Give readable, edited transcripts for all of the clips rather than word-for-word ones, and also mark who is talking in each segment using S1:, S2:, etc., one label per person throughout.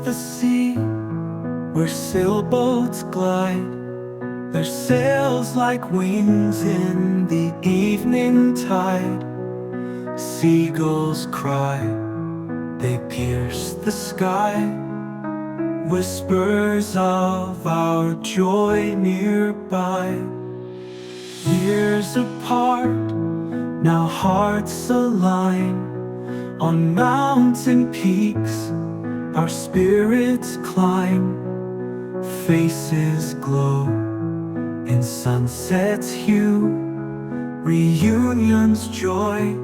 S1: the sea, where sailboats glide, their sails like wings in the evening tide. Seagulls cry, they pierce the sky, whispers of our joy nearby. Years apart, now hearts align. On mountain peaks, our spirits climb. Faces glow in sunset's hue. Reunion's joy,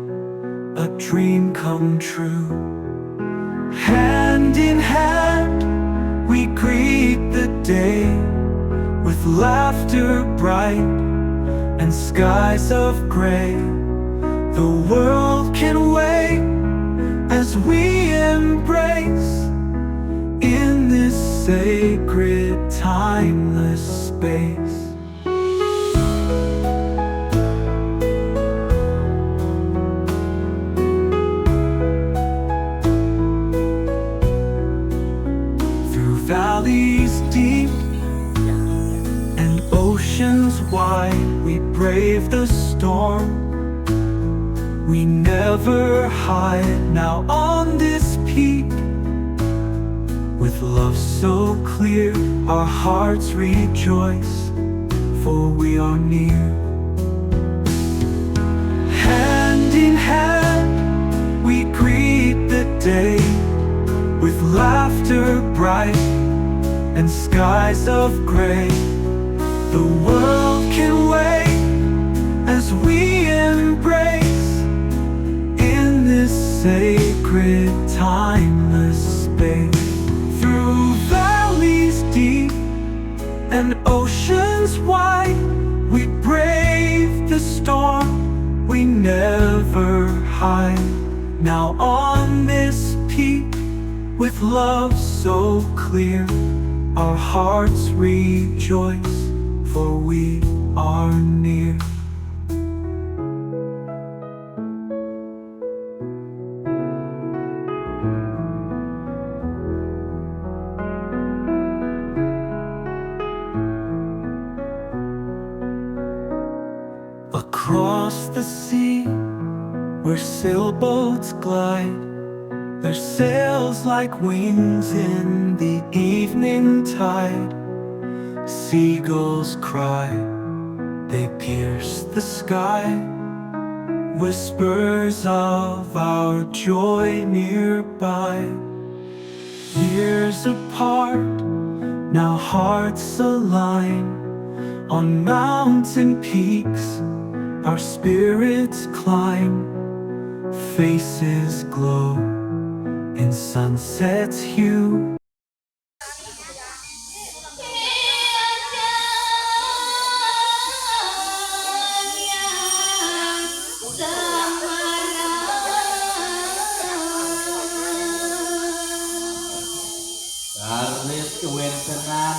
S1: a dream come true. Hand in hand, we greet the day, with laughter bright and skies of gray. The world can wait as we embrace in this sacred, timeless space. Through valleys deep and oceans wide, we brave the storm. We never hide now on this peak. With love so clear, our hearts rejoice, for we are near. Hand in hand, we greet the day, with laughter bright and skies of gray. The world can wait as we embrace this sacred, timeless space. Through valleys deep and oceans wide, we brave the storm, we never hide. Now on this peak, with love so clear, our hearts rejoice, for we are near. Across the sea, where sailboats glide, their sails like wings in the evening tide. Seagulls cry, they pierce the sky, whispers of our joy nearby. Years apart, now hearts align. On mountain peaks, our spirits climb. Faces glow in sunset's hue.
S2: Garis kewentenan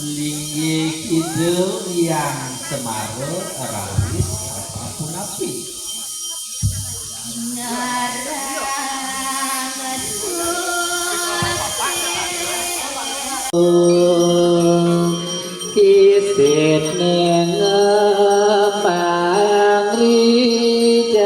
S2: linggih kidul yang Semarang rawis apapun api. Kisit nengepang rijasa.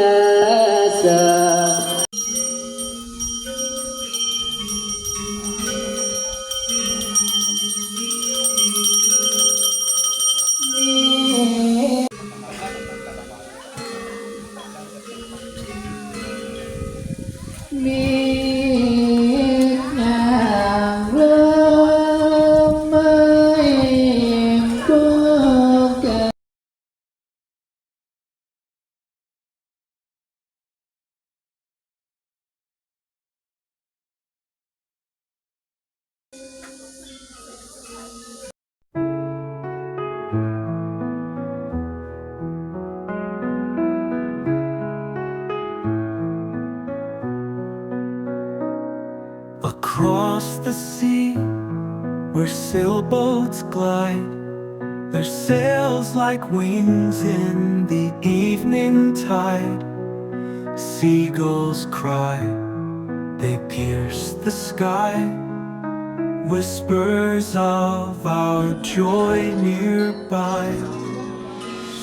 S2: Across the sea, where sailboats glide, their sails like wings in the evening tide. Seagulls cry, they pierce the sky, whispers of our joy nearby.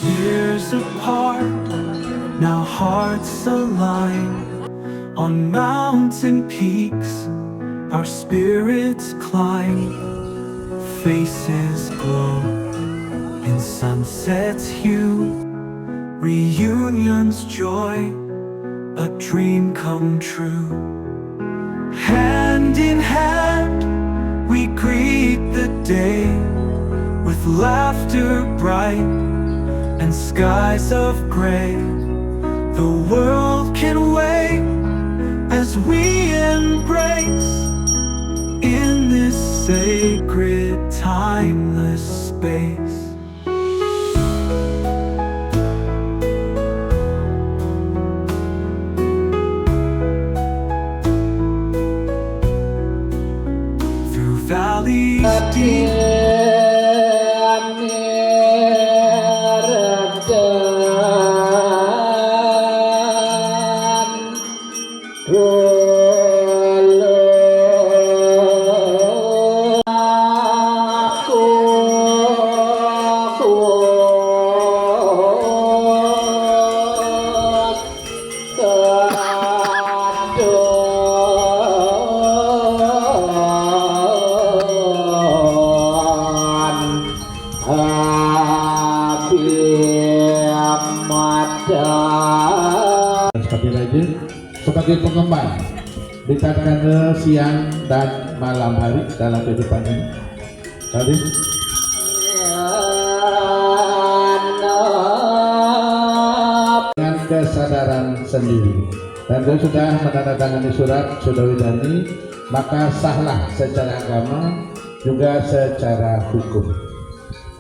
S2: Years apart, now hearts align. On mountain peaks, our spirits climb. Faces glow in sunset's hue. Reunion's joy, a dream come true. Hand in hand, we greet the day with laughter bright and skies of gray. The world can wait as we embrace in this sacred, timeless space. Through valleys deep,
S3: seperti raja sebagai pengembang di tatkala siang dan malam hari dalam kehidupan ini. Tadi dengan kesadaran sendiri dan dia sudah menandatangani surat Sudawidani, maka sahlah secara agama juga secara hukum.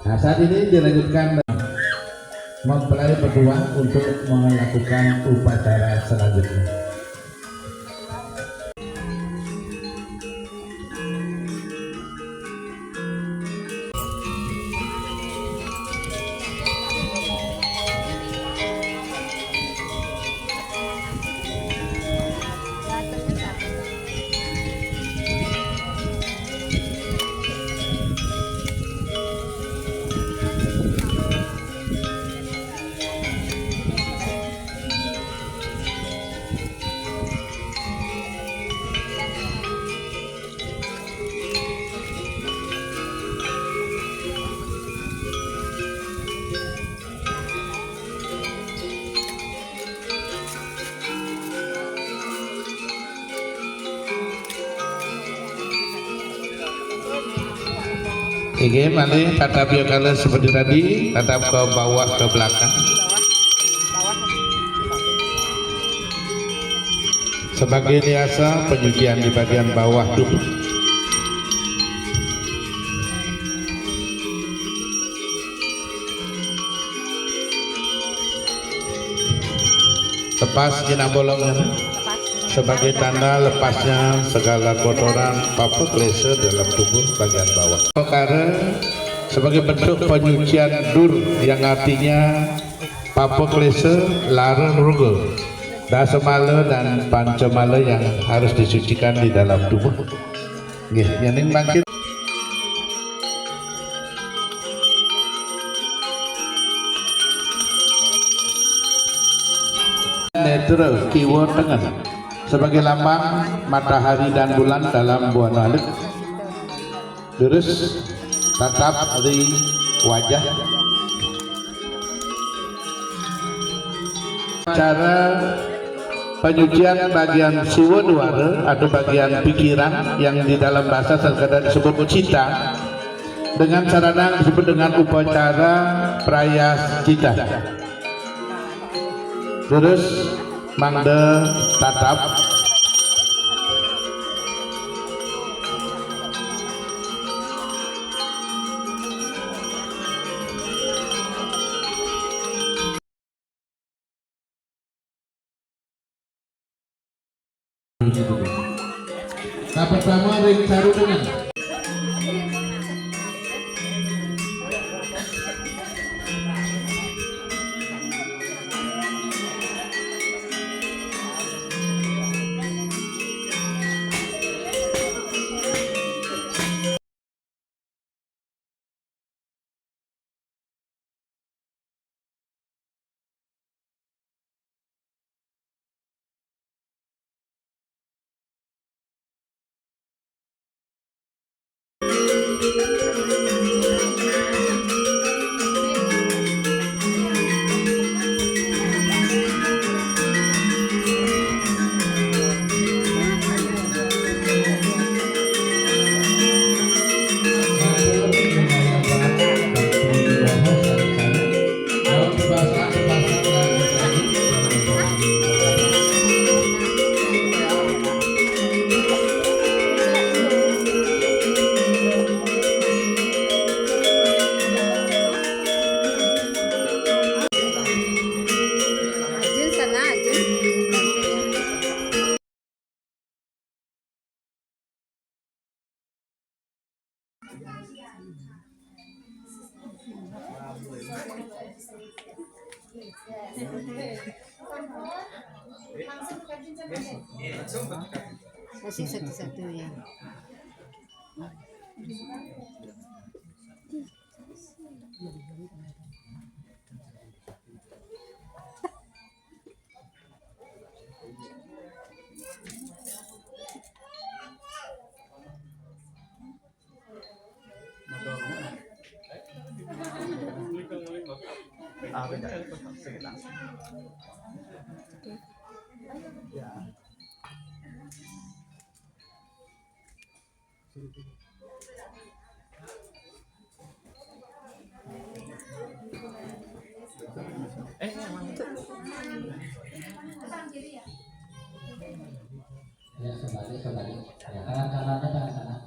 S3: Nah, saat ini dilanjutkan mempelai berdua untuk melakukan upacara selanjutnya. Oke, mari tatap ya kalau seperti tadi, tatap ke bawah ke belakang. Sebagai biasa penyucian di bagian bawah tubuh. Lepas jenang bolongnya sebagai tanda lepasnya segala kotoran papa klese dalam tubuh bagian bawah. Perkara sebagai bentuk penyucian dur yang artinya papa klese, lara ruga, dasamala dan pancamala yang harus disucikan di dalam tubuh. Nggih, yang bangkit. Netral keyword tengah sebagai lambang matahari dan bulan dalam buana alit. Terus tatap di wajah. Cara penyucian bagian siwa duara atau bagian pikiran yang di dalam bahasa Sanskrit disebut cita, dengan sarana disebut dengan upacara prayas cita. Terus mangde tatap nah, pertama ring saru dengan
S4: Masih satu-satu ya.
S5: Ya, kembali. Ya, tangan kanan.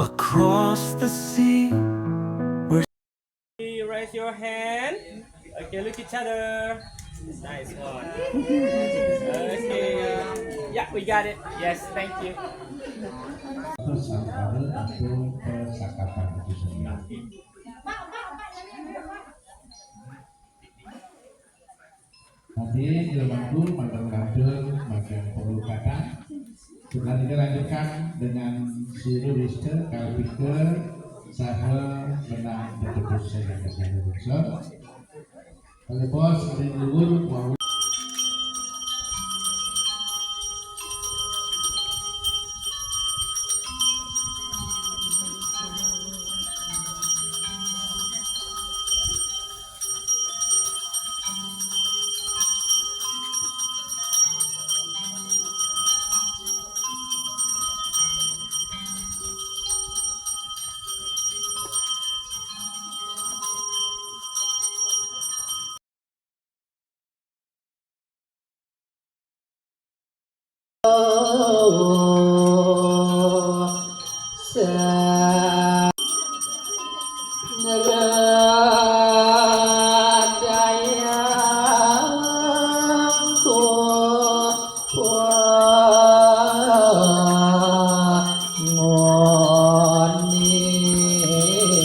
S2: Across the sea,
S6: Raise your hand. Okay, look each other. Nice one. Okay. Yeah, we got it. Yes, thank you.
S3: Sangkara untuk percakapan itu sendiri. Nanti ilmu mendengarkan bagian perlu kata. Setelah dilanjutkan dengan suruh Mister Kalpiker saha benang bertepus saya besar. Kalau bos ada luar mau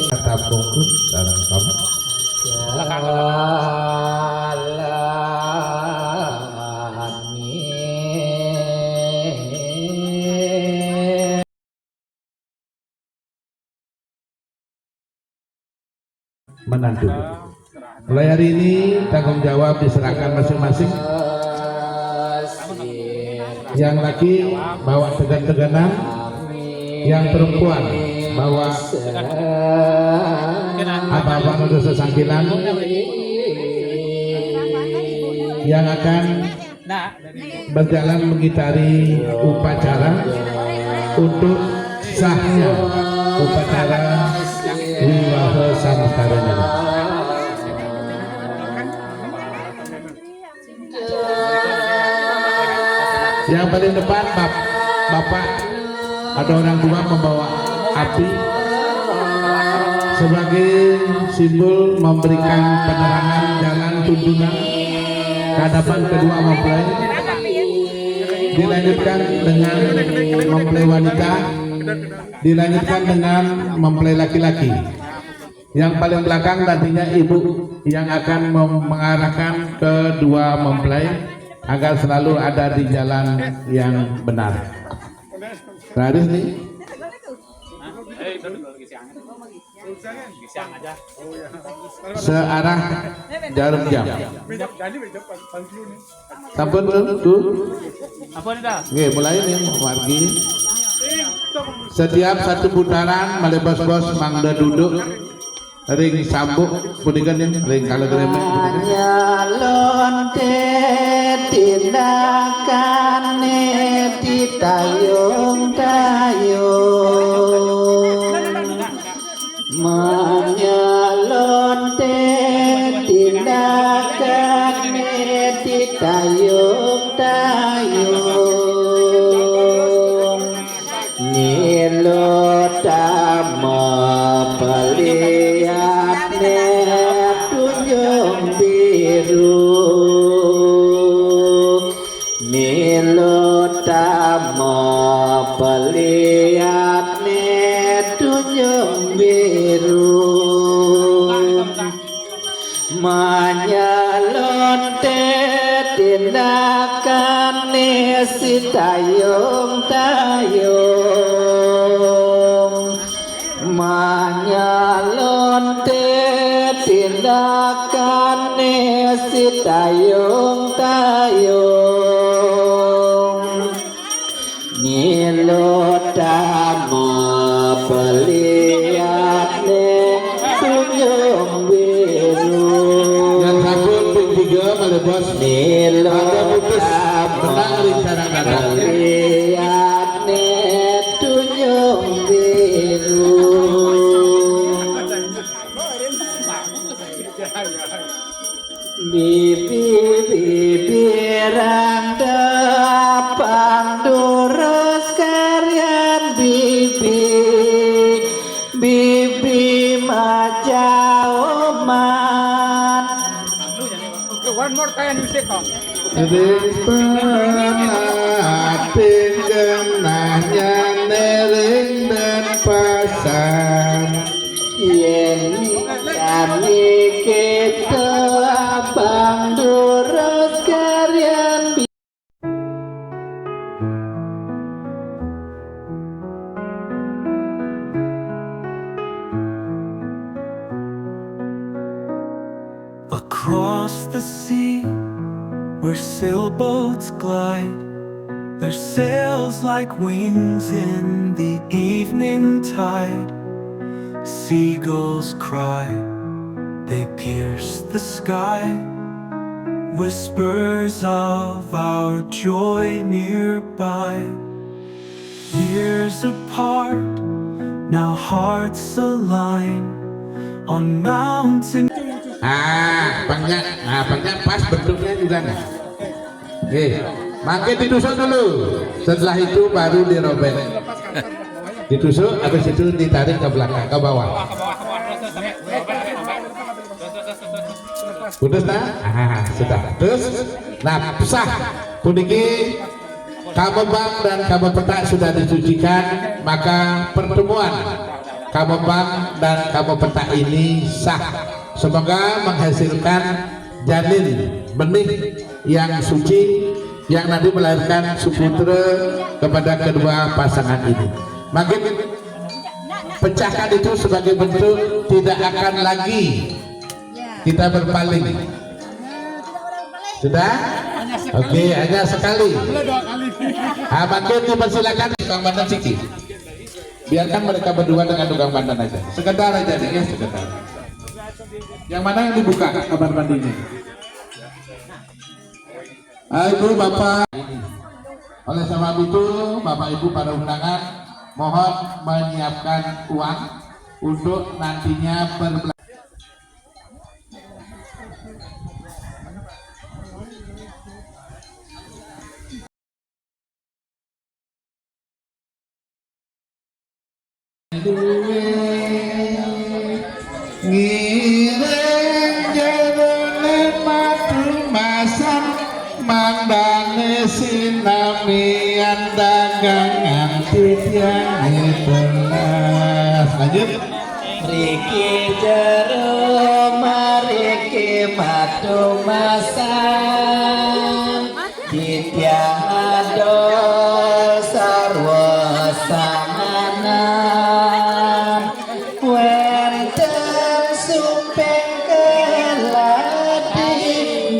S3: kata bungkus dalam kamu. Menantu. Mulai hari ini tanggung jawab diserahkan masing-masing. Yang laki bawa tegan-teganan, yang perempuan bawa abang-abang untuk sesangkilan, yang akan berjalan mengitari upacara untuk sahnya upacara Wiwaha Samtarana. Yang paling depan bapak ada orang tua membawa api sebagai simbol memberikan penerangan jalan tuntunan ke hadapan kedua mempelai. Dilanjutkan dengan mempelai wanita, dilanjutkan dengan mempelai laki-laki. Yang paling belakang nantinya ibu yang akan mengarahkan kedua mempelai agar selalu ada di jalan yang benar. Haris nih. Searah jarum jam. Sampun tuh.
S6: Apa nih dah?
S3: Oke, mulai nih wargi. Setiap satu putaran male bos-bos mangda duduk ring sambuk pudikan yang ring kalau gremeng
S5: Nyalon tindakan ditayung menyalon tindakan ditayung tindakane sitayung manyalon tindakane sitayung nilodama peliatne tunjung biru
S3: yang sabun ping 3 malah bos
S5: nilodama peliatne tunjung biru bibirang dapang durus karyan bibi majauman
S6: One more time, you say come.
S3: ring pengantin genahnya nering dan pasang
S5: yen kami kita abang durus karyan
S1: Across the sea, where sailboats glide, their sails like wings in the evening tide. Seagulls cry, they pierce the sky, whispers of our joy nearby. Years apart, now hearts align on mountain.
S3: Pangnya pas bentuknya juga nih. Oke, makin ditusuk dulu. Setelah itu baru dirobek. Ditusuk, habis itu ditarik ke belakang, ke bawah. Putus nah? Sudah. Terus, nah sah. Puniki Kamembang dan Kamu Petak sudah disucikan, maka pertemuan Kamembang dan Kamu Petak ini sah. Semoga menghasilkan janin benih yang suci yang nanti melahirkan suputra kepada kedua pasangan ini. Makin pecahkan itu sebagai bentuk tidak akan lagi kita berpaling. Sudah? Oke, hanya sekali. Makin dipersilakan tukang bandan Siki. Biarkan mereka berdua dengan tukang bandan aja. Sekedar aja nih ya, sekedar. Yang mana yang dibuka kamar mandinya? Ibu Bapak. Oleh sebab itu Bapak Ibu pada undangan mohon menyiapkan uang untuk nantinya berbelanja. Ngireng jaronen madu masan mandane sinamian dagangan titian belas. Lanjut.
S5: Riki jero mariki madu masan titiang adol sarwa sanganan wenten supeng keladi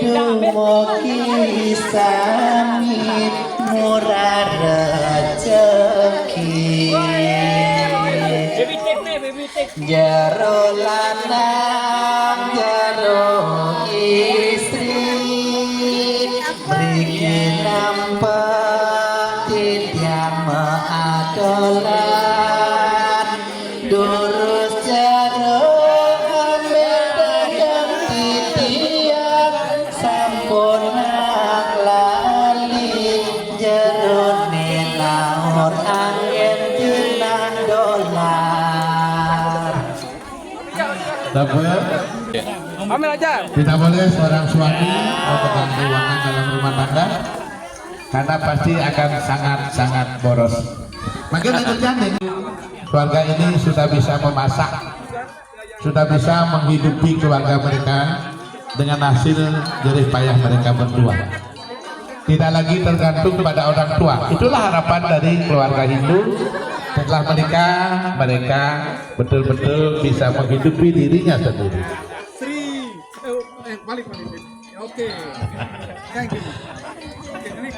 S5: dumugi sami murah rezeki jero lanang jero istri mriki nampak titiang maadolan durus jero ambedakan titiang sampun lali jero laur angin tinang dolar.
S6: Ambil aja.
S3: Tidak boleh seorang suami memegang keuangan dalam rumah tangga karena pasti akan sangat-sangat boros. Makin lanjutkan nih, keluarga ini sudah bisa memasak, sudah bisa menghidupi keluarga mereka dengan hasil jerih payah mereka berdua. Tidak lagi tergantung kepada orang tua. Itulah harapan dari keluarga Hindu. Setelah menikah, mereka betul-betul bisa menghidupi dirinya sendiri.
S4: Balik. Oke. Thank you. Oke, ini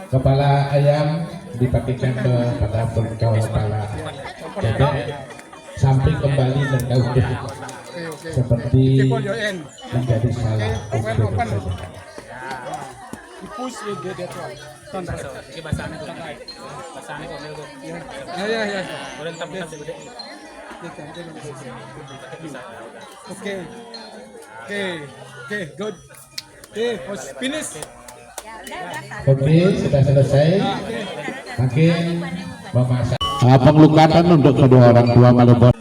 S3: Kepala ayam dipastikan kepada kepala bebek sampai kembali mendaun seperti menjadi salah untuk bersama.
S4: push with that one. Contoh.
S6: Ini bahasannya tuh. Bahasannya kok tuh.
S4: Ya.
S6: Udah tetap gede.
S4: Oke, good. Oke, finish.
S3: Oke, sudah selesai. Makin memasak. Pengelukatan untuk kedua orang tua Malioboro.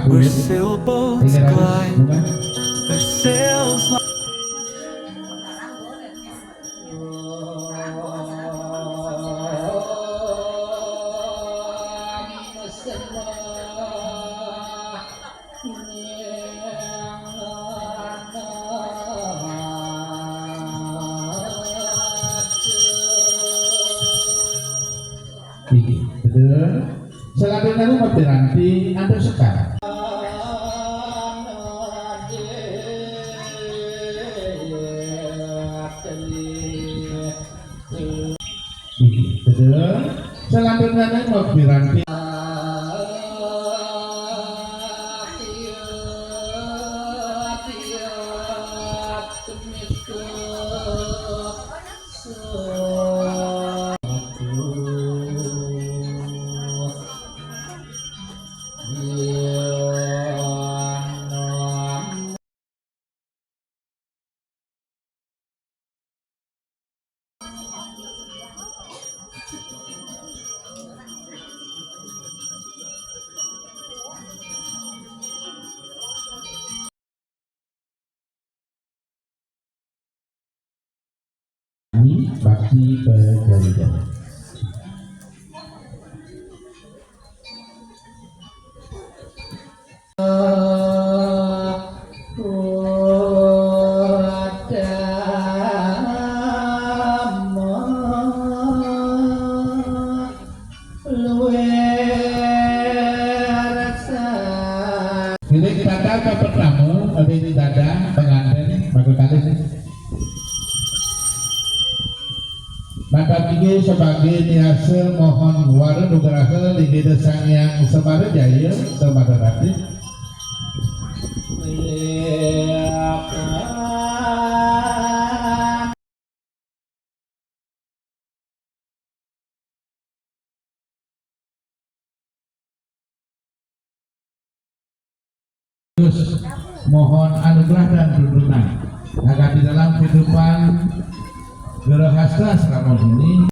S1: where sailboats glide, their sails like
S3: selanjutnya rumah piranti Anda sekarang. Selanjutnya rumah piranti. Bakti berjaya. Ini kita dapat pertama, ini dada pengantin bagus kali ini. Maka tinggi sebagai niasa mohon waru nugraha ligi desang yang semara jaya semara rati. Mohon anugerah dan tuntunan agar di dalam kehidupan Gerahasta selama ini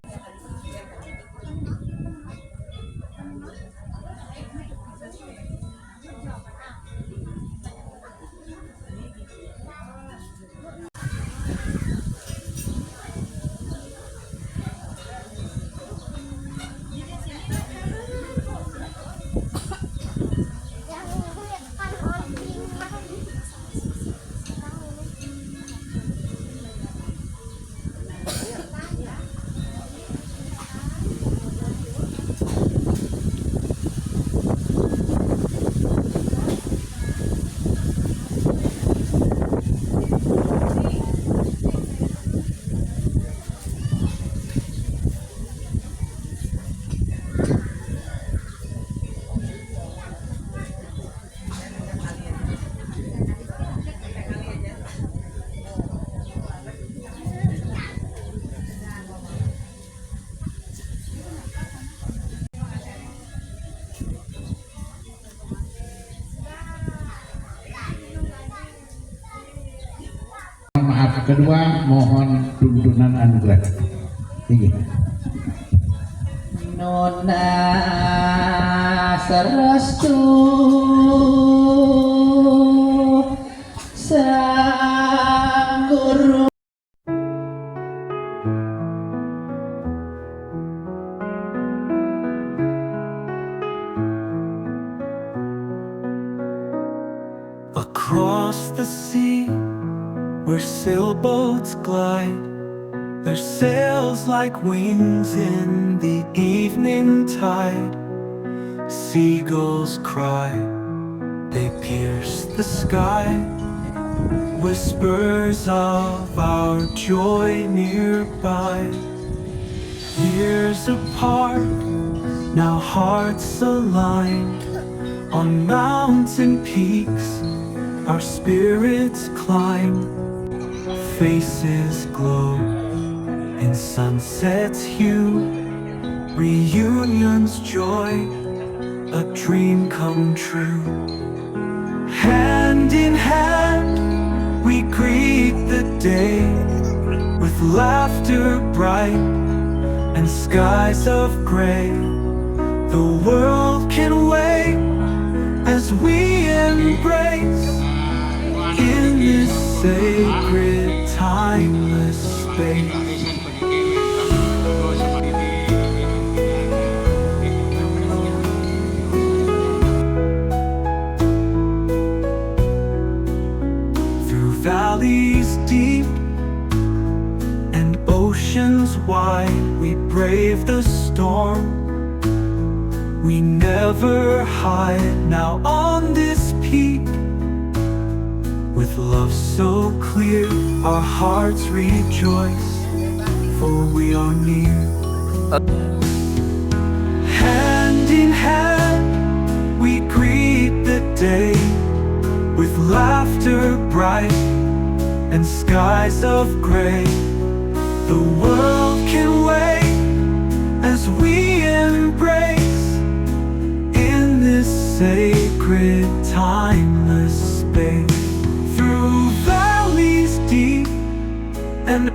S3: kedua mohon tuntunan anugerah. Tinggi.
S5: Nona Sarastu Sang Guru.
S1: Across the sea, where sailboats glide, their sails like wings in the evening tide. Seagulls cry, they pierce the sky, whispers of our joy nearby. Years apart, now hearts aligned, on mountain peaks our spirits climb. Faces glow in sunset's hue, reunions joy, a dream come true. Hand in hand we greet the day, with laughter bright and skies of gray. The world can wait as we embrace in this sacred timeless space. Through valleys deep and oceans wide, we brave the storm. We never hide now on this peak. With love so clear, our hearts rejoice, for we are near. Hand in hand, we greet the day, with laughter bright and skies of gray. The world can wait as we embrace in this sacred timeless space. Through valleys deep and